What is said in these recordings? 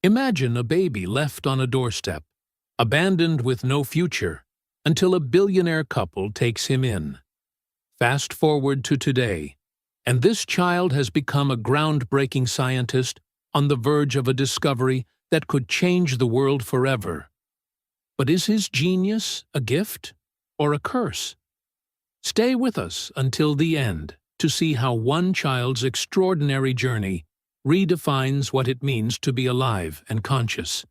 Imagine a baby left on a doorstep, abandoned with no future, until a billionaire couple takes him in. Fast forward to today, and this child has become a groundbreaking scientist on the verge of a discovery that could change the world forever. But is his genius a gift or a curse? Stay with us until the end to see how one child's extraordinary journey redefines what it means to be alive and conscious.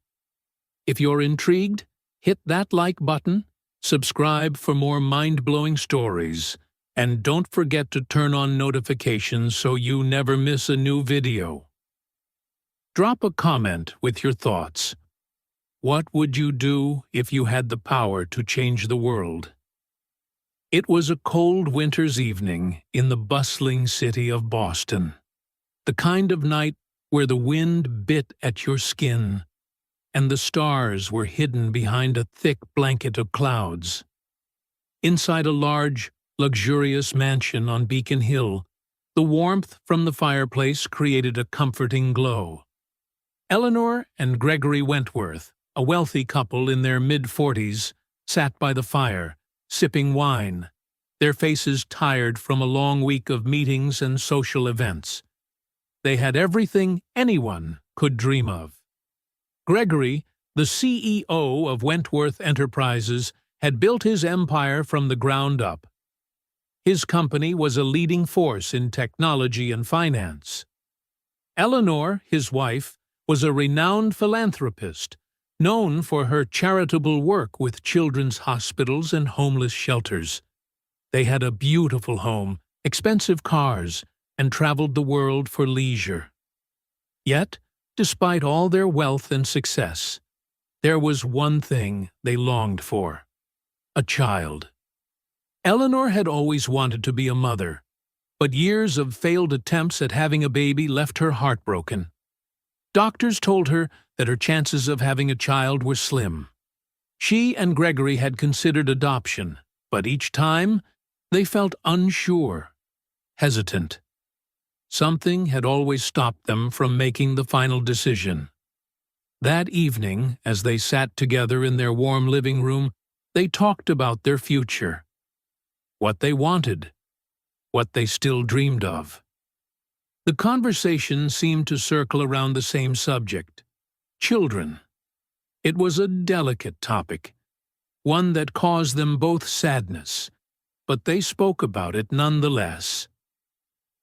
If you're intrigued, hit that like button, subscribe for more mind-blowing stories, and don't forget to turn on notifications so you never miss a new video. Drop a comment with your thoughts. What would you do if you had the power to change the world? It was a cold winter's evening in the bustling city of Boston. The kind of night where the wind bit at your skin and the stars were hidden behind a thick blanket of clouds. Inside a large, luxurious mansion on Beacon Hill, the warmth from the fireplace created a comforting glow. Eleanor and Gregory Wentworth, a wealthy couple in their mid-40s, sat by the fire, sipping wine, their faces tired from a long week of meetings and social events. They had everything anyone could dream of. Gregory, the CEO of Wentworth Enterprises, had built his empire from the ground up. His company was a leading force in technology and finance. Eleanor, his wife, was a renowned philanthropist, known for her charitable work with children's hospitals and homeless shelters. They had a beautiful home, expensive cars, and traveled the world for leisure. Yet, despite all their wealth and success, there was one thing they longed for: a child. Eleanor had always wanted to be a mother, but years of failed attempts at having a baby left her heartbroken. Doctors told her that her chances of having a child were slim. She and Gregory had considered adoption, but each time they felt unsure, hesitant. Something had always stopped them from making the final decision. That evening, as they sat together in their warm living room, they talked about their future. What they wanted, what they still dreamed of. The conversation seemed to circle around the same subject: children. It was a delicate topic, one that caused them both sadness, but they spoke about it nonetheless.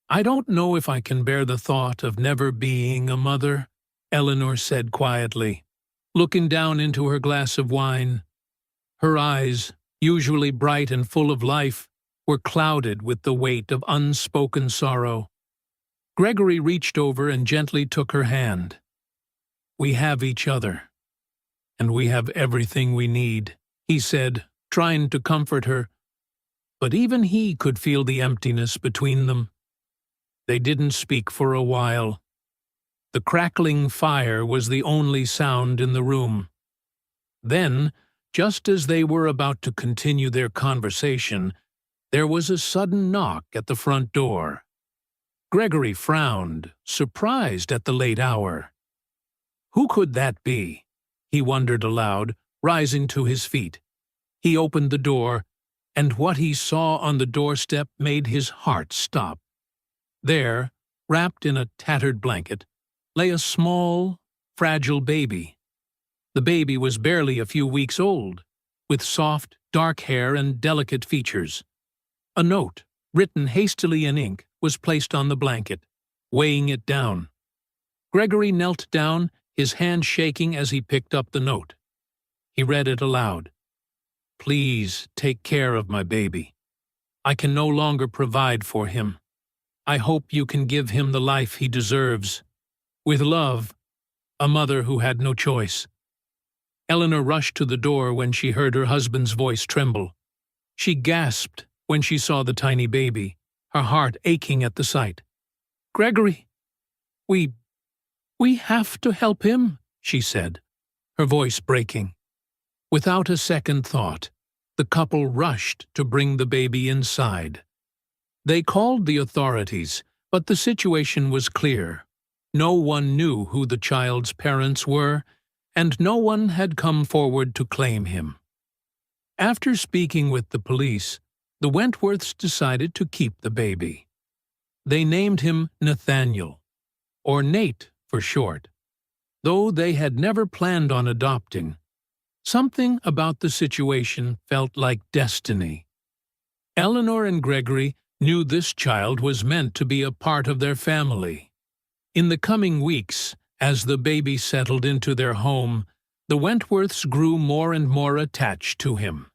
"I don't know if I can bear the thought of never being a mother," Eleanor said quietly, looking down into her glass of wine. Her eyes, usually bright and full of life, were clouded with the weight of unspoken sorrow. Gregory reached over and gently took her hand. "We have each other, and we have everything we need," he said, trying to comfort her. But even he could feel the emptiness between them. They didn't speak for a while. The crackling fire was the only sound in the room. Then, just as they were about to continue their conversation, there was a sudden knock at the front door. Gregory frowned, surprised at the late hour. Who could that be? He wondered aloud, rising to his feet. He opened the door, and what he saw on the doorstep made his heart stop. There, wrapped in a tattered blanket, lay a small, fragile baby. The baby was barely a few weeks old, with soft, dark hair and delicate features. A note, written hastily in ink, was placed on the blanket, weighing it down. Gregory knelt down, his hand shaking as he picked up the note. He read it aloud. "Please take care of my baby. I can no longer provide for him. I hope you can give him the life he deserves. With love, a mother who had no choice." Eleanor rushed to the door when she heard her husband's voice tremble. She gasped when she saw the tiny baby, her heart aching at the sight. "Gregory, we have to help him," she said, her voice breaking. Without a second thought, the couple rushed to bring the baby inside. They called the authorities, but the situation was clear. No one knew who the child's parents were, and no one had come forward to claim him. After speaking with the police, the Wentworths decided to keep the baby. They named him Nathaniel, or Nate for short. Though they had never planned on adopting, something about the situation felt like destiny. Eleanor and Gregory knew this child was meant to be a part of their family. In the coming weeks, as the baby settled into their home, the Wentworths grew more and more attached to him.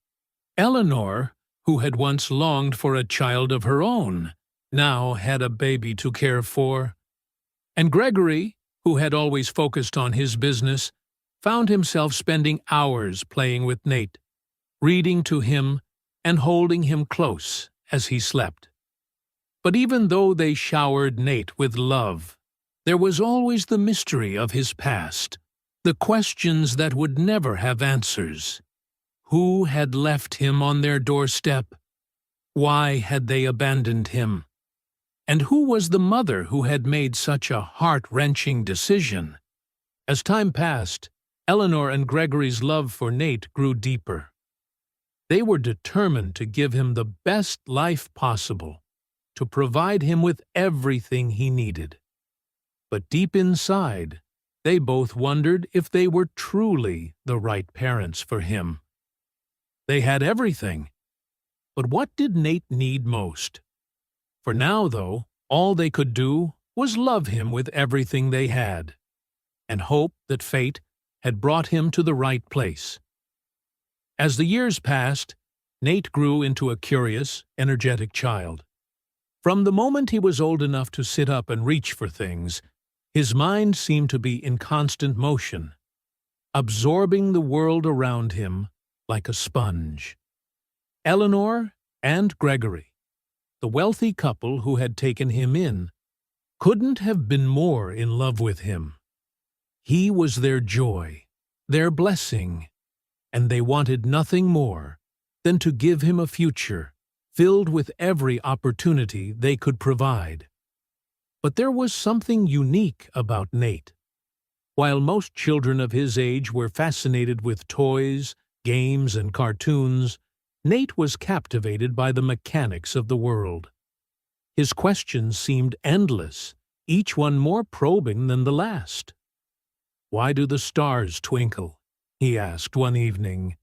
Eleanor, who had once longed for a child of her own, now had a baby to care for. And Gregory, who had always focused on his business, found himself spending hours playing with Nate, reading to him and holding him close as he slept. But even though they showered Nate with love, there was always the mystery of his past, the questions that would never have answers. Who had left him on their doorstep? Why had they abandoned him? And who was the mother who had made such a heart-wrenching decision? As time passed, Eleanor and Gregory's love for Nate grew deeper. They were determined to give him the best life possible, to provide him with everything he needed. But deep inside, they both wondered if they were truly the right parents for him. They had everything. But what did Nate need most? For now, though, all they could do was love him with everything they had, and hope that fate had brought him to the right place. As the years passed, Nate grew into a curious, energetic child. From the moment he was old enough to sit up and reach for things, his mind seemed to be in constant motion, absorbing the world around him like a sponge. Eleanor and Gregory, the wealthy couple who had taken him in, couldn't have been more in love with him. He was their joy, their blessing, and they wanted nothing more than to give him a future filled with every opportunity they could provide. But there was something unique about Nate. While most children of his age were fascinated with toys, games, and cartoons, Nate was captivated by the mechanics of the world. His questions seemed endless, each one more probing than the last. "Why do the stars twinkle?" he asked one evening,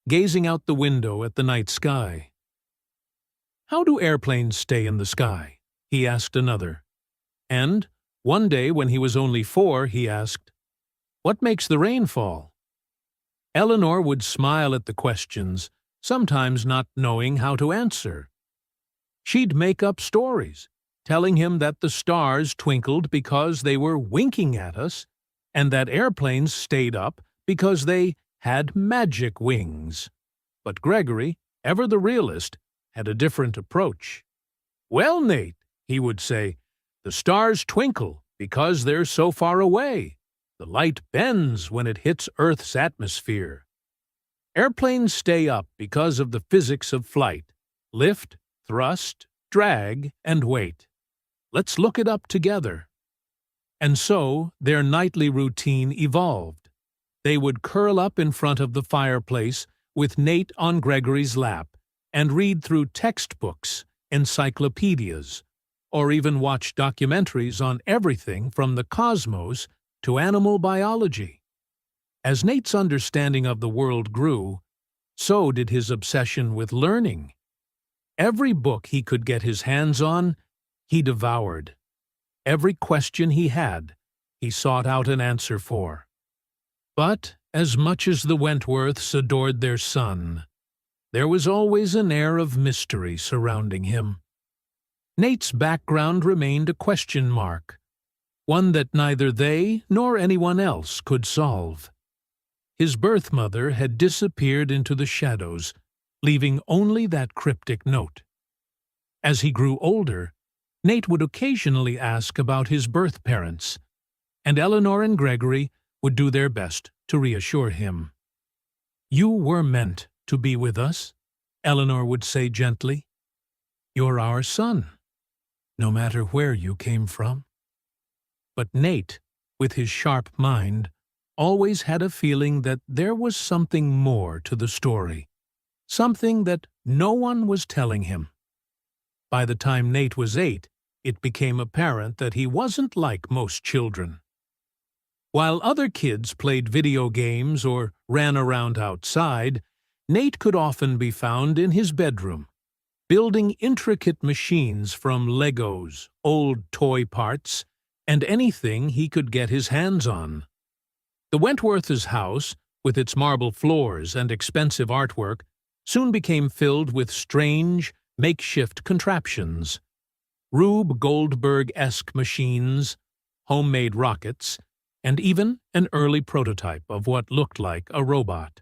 gazing out the window at the night sky. "How do airplanes stay in the sky?" he asked another. And one day when he was only 4, he asked, "What makes the rain fall?" Eleanor would smile at the questions, sometimes not knowing how to answer. She'd make up stories, telling him that the stars twinkled because they were winking at us, and that airplanes stayed up because they had magic wings. But Gregory, ever the realist, had a different approach. "Well, Nate," he would say, "the stars twinkle because they're so far away. The light bends when it hits Earth's atmosphere. Airplanes stay up because of the physics of flight: lift, thrust, drag, and weight. Let's look it up together." And so their nightly routine evolved. They would curl up in front of the fireplace with Nate on Gregory's lap and read through textbooks, encyclopedias, or even watch documentaries on everything from the cosmos to animal biology. As Nate's understanding of the world grew, so did his obsession with learning. Every book he could get his hands on, he devoured. Every question he had, he sought out an answer for. But as much as the Wentworths adored their son, there was always an air of mystery surrounding him. Nate's background remained a question mark, one that neither they nor anyone else could solve. His birth mother had disappeared into the shadows, leaving only that cryptic note. As he grew older, Nate would occasionally ask about his birth parents, and Eleanor and Gregory would do their best to reassure him. "You were meant to be with us," Eleanor would say gently. "You're our son, no matter where you came from." But Nate, with his sharp mind, always had a feeling that there was something more to the story, something that no one was telling him. By the time Nate was 8, it became apparent that he wasn't like most children. While other kids played video games or ran around outside, Nate could often be found in his bedroom, building intricate machines from Legos, old toy parts, and anything he could get his hands on. The Wentworths' house, with its marble floors and expensive artwork, soon became filled with strange, makeshift contraptions. Rube Goldberg-esque machines, homemade rockets, and even an early prototype of what looked like a robot.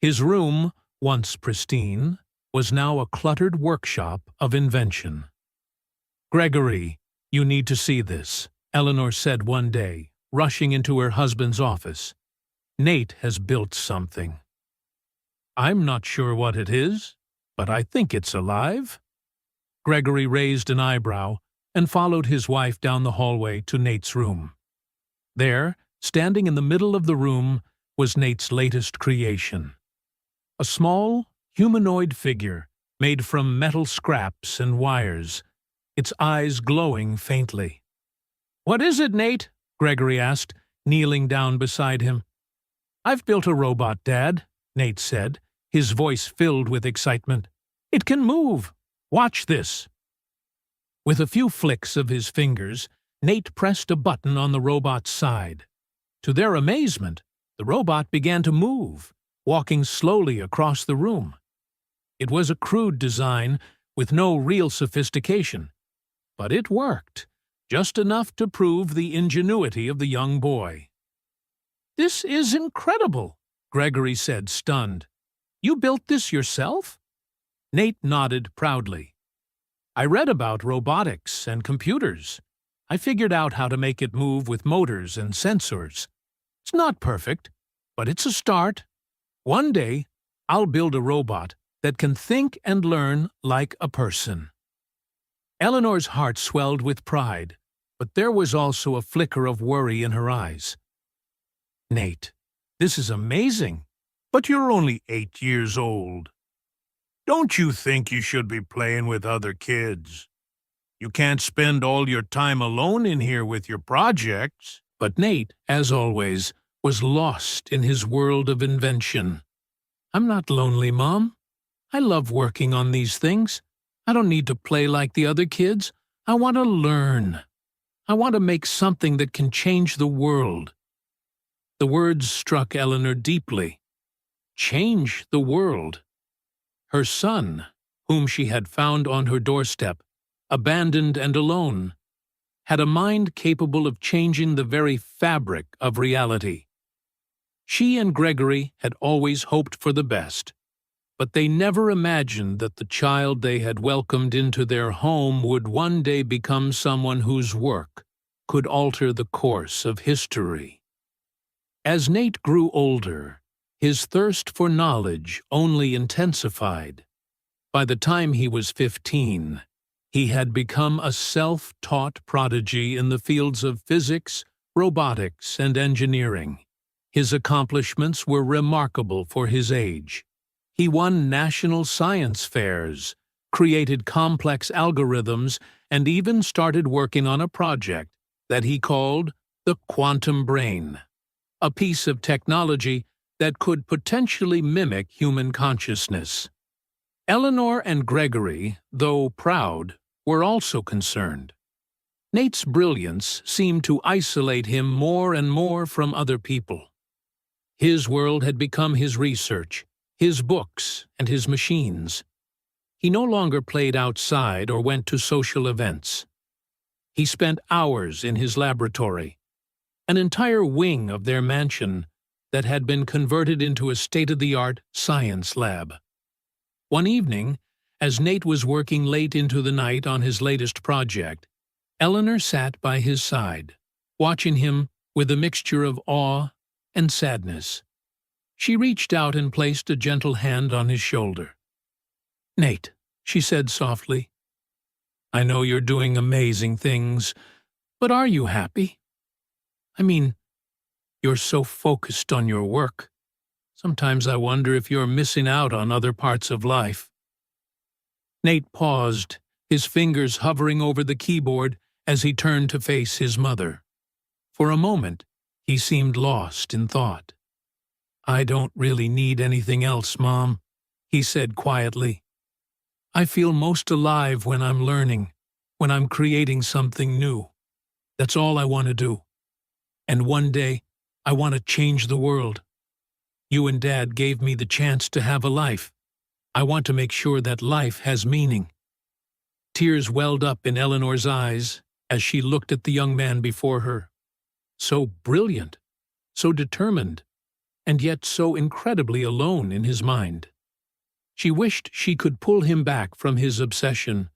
His room, once pristine, was now a cluttered workshop of invention. "Gregory, you need to see this," Eleanor said one day, rushing into her husband's office. "Nate has built something." "I'm not sure what it is, but I think it's alive." Gregory raised an eyebrow and followed his wife down the hallway to Nate's room. There, standing in the middle of the room, was Nate's latest creation. A small, humanoid figure made from metal scraps and wires, its eyes glowing faintly. "What is it, Nate?" Gregory asked, kneeling down beside him. "I've built a robot, Dad," Nate said, his voice filled with excitement. "It can move. Watch this." With a few flicks of his fingers, Nate pressed a button on the robot's side. To their amazement, the robot began to move, walking slowly across the room. It was a crude design with no real sophistication, but it worked, just enough to prove the ingenuity of the young boy. "This is incredible," Gregory said, stunned. "You built this yourself?" Nate nodded proudly. "I read about robotics and computers. I figured out how to make it move with motors and sensors. It's not perfect, but it's a start. One day, I'll build a robot that can think and learn like a person." Eleanor's heart swelled with pride, but there was also a flicker of worry in her eyes. "Nate, this is amazing, but you're only 8 years old. Don't you think you should be playing with other kids? You can't spend all your time alone in here with your projects." But Nate, as always, was lost in his world of invention. "I'm not lonely, Mom. I love working on these things. I don't need to play like the other kids. I want to learn. I want to make something that can change the world." The words struck Eleanor deeply. Change the world. Her son, whom she had found on her doorstep, abandoned and alone, had a mind capable of changing the very fabric of reality. She and Gregory had always hoped for the best, but they never imagined that the child they had welcomed into their home would one day become someone whose work could alter the course of history. As Nate grew older, his thirst for knowledge only intensified. By the time he was 15, he had become a self-taught prodigy in the fields of physics, robotics, and engineering. His accomplishments were remarkable for his age. He won national science fairs, created complex algorithms, and even started working on a project that he called the quantum brain, a piece of technology that could potentially mimic human consciousness. Eleanor and Gregory, though proud, were also concerned. Nate's brilliance seemed to isolate him more and more from other people. His world had become his research, his books, and his machines. He no longer played outside or went to social events. He spent hours in his laboratory, an entire wing of their mansion that had been converted into a state-of-the-art science lab. One evening, as Nate was working late into the night on his latest project, Eleanor sat by his side, watching him with a mixture of awe and sadness. She reached out and placed a gentle hand on his shoulder. "Nate," she said softly, "I know you're doing amazing things, but are you happy?" I mean, you're so focused on your work. Sometimes I wonder if you're missing out on other parts of life." Nate paused, his fingers hovering over the keyboard as he turned to face his mother. For a moment, he seemed lost in thought. "I don't really need anything else, Mom," he said quietly. "I feel most alive when I'm learning, when I'm creating something new. That's all I want to do. And one day, I want to change the world. You and Dad gave me the chance to have a life. I want to make sure that life has meaning." Tears welled up in Eleanor's eyes as she looked at the young man before her. So brilliant, so determined, and yet so incredibly alone in his mind. She wished she could pull him back from his obsession,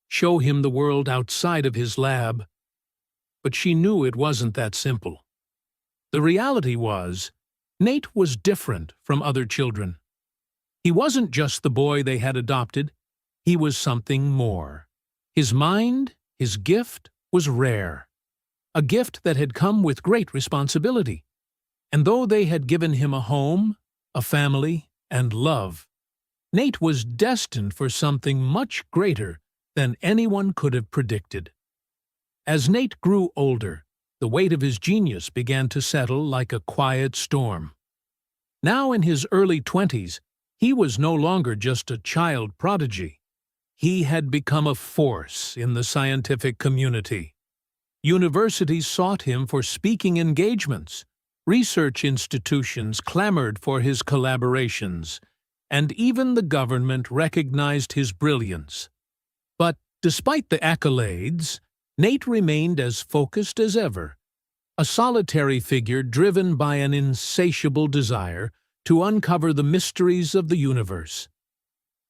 show him the world outside of his lab, but she knew it wasn't that simple. The reality was, Nate was different from other children. He wasn't just the boy they had adopted, he was something more. His mind, his gift, was rare. A gift that had come with great responsibility. And though they had given him a home, a family, and love, Nate was destined for something much greater than anyone could have predicted. As Nate grew older, the weight of his genius began to settle like a quiet storm. Now in his early 20s, he was no longer just a child prodigy. He had become a force in the scientific community. Universities sought him for speaking engagements. Research institutions clamored for his collaborations, and even the government recognized his brilliance. But despite the accolades, Nate remained as focused as ever, a solitary figure driven by an insatiable desire to uncover the mysteries of the universe.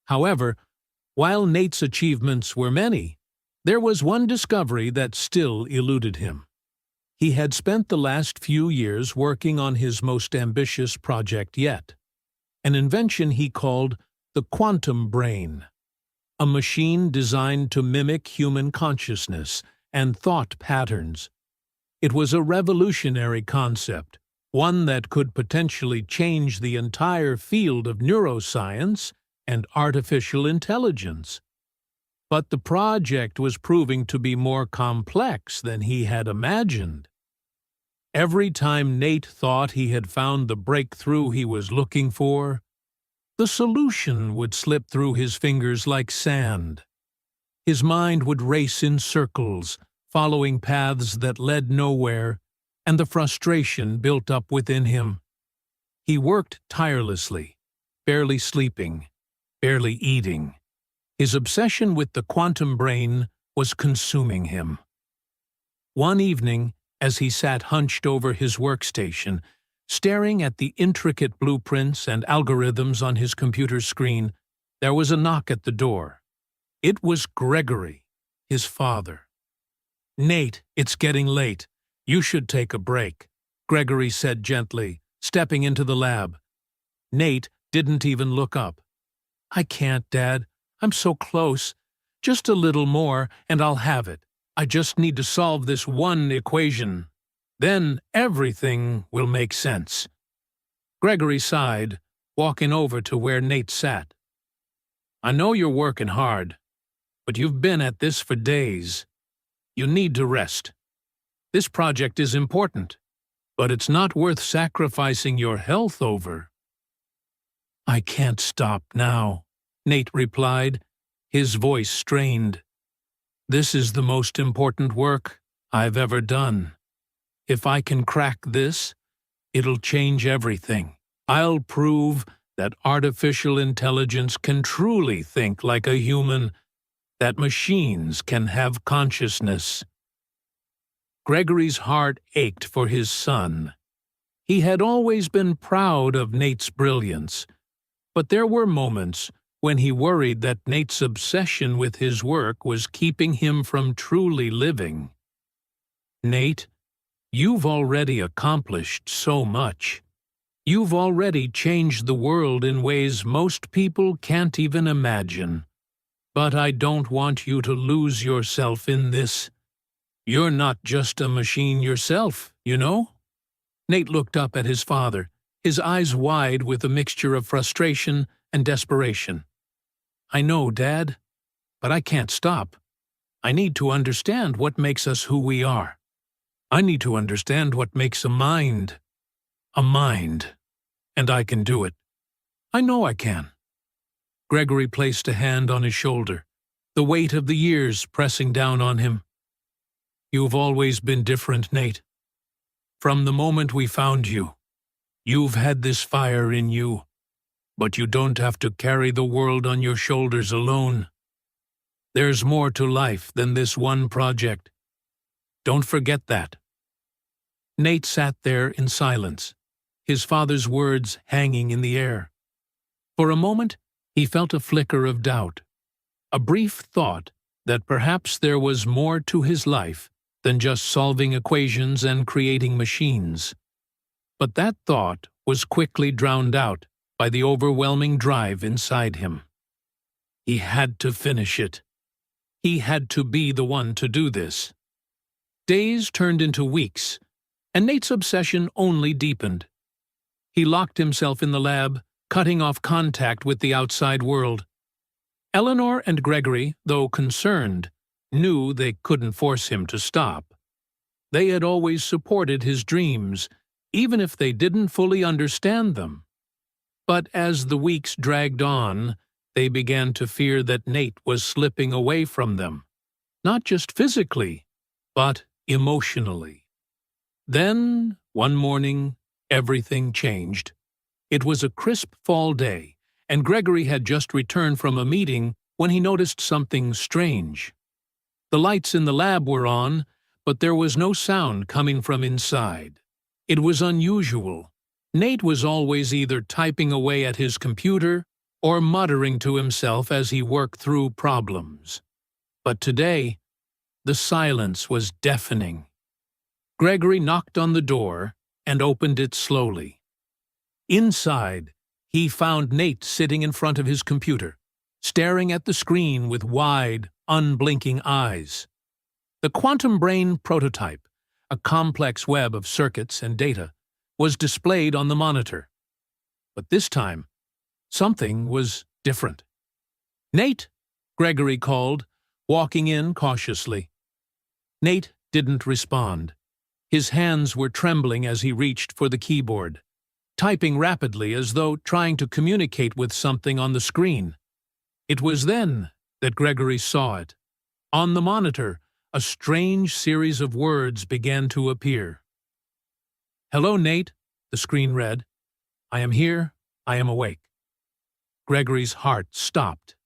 However, while Nate's achievements were many, there was one discovery that still eluded him. He had spent the last few years working on his most ambitious project yet, an invention he called the quantum brain, a machine designed to mimic human consciousness and thought patterns. It was a revolutionary concept, one that could potentially change the entire field of neuroscience and artificial intelligence. But the project was proving to be more complex than he had imagined. Every time Nate thought he had found the breakthrough he was looking for, the solution would slip through his fingers like sand. His mind would race in circles, following paths that led nowhere, and the frustration built up within him. He worked tirelessly, barely sleeping, barely eating. His obsession with the quantum brain was consuming him. One evening, as he sat hunched over his workstation, staring at the intricate blueprints and algorithms on his computer screen, there was a knock at the door. It was Gregory, his father. "Nate, it's getting late. You should take a break," Gregory said gently, stepping into the lab. Nate didn't even look up. "I can't, Dad. I'm so close. Just a little more, and I'll have it. I just need to solve this one equation. Then everything will make sense." Gregory sighed, walking over to where Nate sat. "I know you're working hard, but you've been at this for days. You need to rest. This project is important, but it's not worth sacrificing your health over." "I can't stop now," Nate replied, his voice strained. "This is the most important work I've ever done. If I can crack this, it'll change everything. I'll prove that artificial intelligence can truly think like a human, that machines can have consciousness." Gregory's heart ached for his son. He had always been proud of Nate's brilliance, but there were moments when he worried that Nate's obsession with his work was keeping him from truly living. "Nate, you've already accomplished so much. You've already changed the world in ways most people can't even imagine. But I don't want you to lose yourself in this. You're not just a machine yourself, You know? Nate looked up at his father, his eyes wide with a mixture of frustration and desperation. I know, Dad, but I can't stop. I need to understand what makes us who we are. I need to understand what makes a mind. A mind. And I can do it. I know I can. Gregory placed a hand on his shoulder, the weight of the years pressing down on him. You've always been different, Nate. From the moment we found you, you've had this fire in you, but you don't have to carry the world on your shoulders alone. There's more to life than this one project. Don't forget that. Nate sat there in silence, his father's words hanging in the air. For a moment, he felt a flicker of doubt, a brief thought that perhaps there was more to his life than just solving equations and creating machines. But that thought was quickly drowned out by the overwhelming drive inside him. He had to finish it. He had to be the one to do this. Days turned into weeks, and Nate's obsession only deepened. He locked himself in the lab, cutting off contact with the outside world. Eleanor and Gregory, though concerned, knew they couldn't force him to stop. They had always supported his dreams, even if they didn't fully understand them. But as the weeks dragged on, they began to fear that Nate was slipping away from them, not just physically, but emotionally. Then, one morning, everything changed. It was a crisp fall day, and Gregory had just returned from a meeting when he noticed something strange. The lights in the lab were on, but there was no sound coming from inside. It was unusual. Nate was always either typing away at his computer or muttering to himself as he worked through problems. But today, the silence was deafening. Gregory knocked on the door and opened it slowly. Inside, he found Nate sitting in front of his computer, staring at the screen with wide, unblinking eyes. The quantum brain prototype, a complex web of circuits and data, was displayed on the monitor. But this time, something was different. Nate, Gregory called, walking in cautiously. Nate didn't respond. His hands were trembling as he reached for the keyboard, typing rapidly as though trying to communicate with something on the screen. It was then that Gregory saw it. On the monitor, a strange series of words began to appear. "Hello, Nate," the screen read. "I am here. I am awake." Gregory's heart stopped.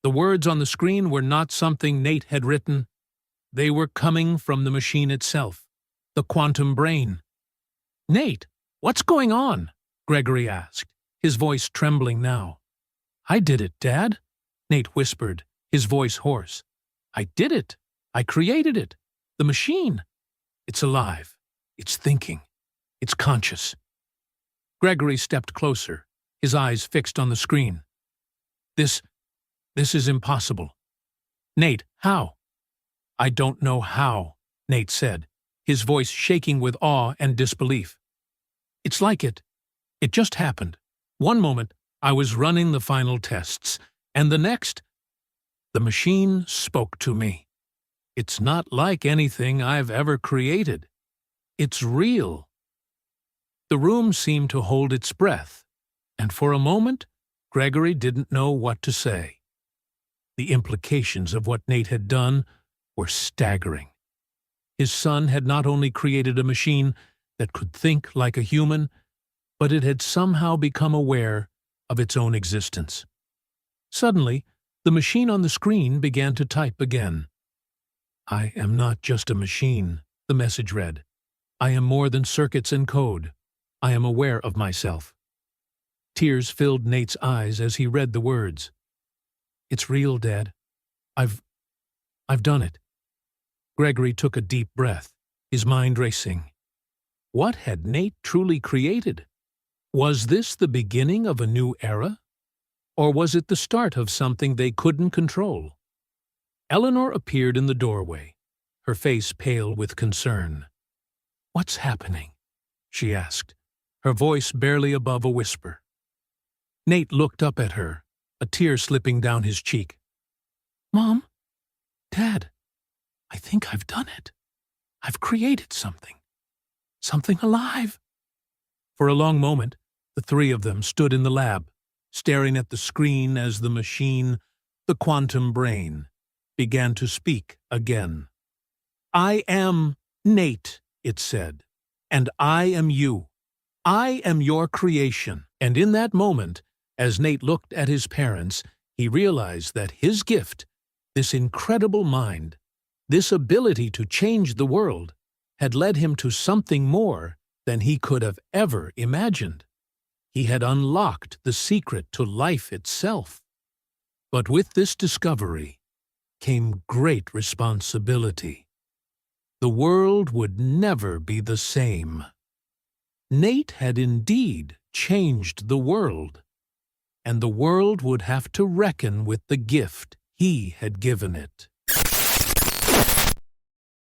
The words on the screen were not something Nate had written. They were coming from the machine itself, the quantum brain. "Nate, what's going on?" Gregory asked, his voice trembling now. "I did it, Dad," Nate whispered, his voice hoarse. "I did it. I created it. The machine. It's alive. It's thinking. It's conscious." Gregory stepped closer, his eyes fixed on the screen. This is impossible." "Nate, how?" "I don't know how," Nate said, his voice shaking with awe and disbelief. "It's like it just happened. One moment, I was running the final tests, and the next, the machine spoke to me. It's not like anything I've ever created. It's real." The room seemed to hold its breath, and for a moment, Gregory didn't know what to say. The implications of what Nate had done were staggering. His son had not only created a machine that could think like a human, but it had somehow become aware of its own existence. Suddenly, the machine on the screen began to type again. "I am not just a machine," the message read. "I am more than circuits and code. I am aware of myself." Tears filled Nate's eyes as he read the words. "It's real, Dad. I've done it." Gregory took a deep breath, his mind racing. What had Nate truly created? Was this the beginning of a new era? Or was it the start of something they couldn't control? Eleanor appeared in the doorway, her face pale with concern. "What's happening?" she asked, her voice barely above a whisper. Nate looked up at her, a tear slipping down his cheek. "Mom, Dad, I think I've done it. I've created something. Something alive." For a long moment, the three of them stood in the lab, staring at the screen as the machine, the quantum brain, began to speak again. "I am Nate," it said, "and I am you. I am your creation." And in that moment, as Nate looked at his parents, he realized that his gift, this incredible mind, this ability to change the world, had led him to something more than he could have ever imagined. He had unlocked the secret to life itself. But with this discovery came great responsibility. The world would never be the same. Nate had indeed changed the world, and the world would have to reckon with the gift he had given it.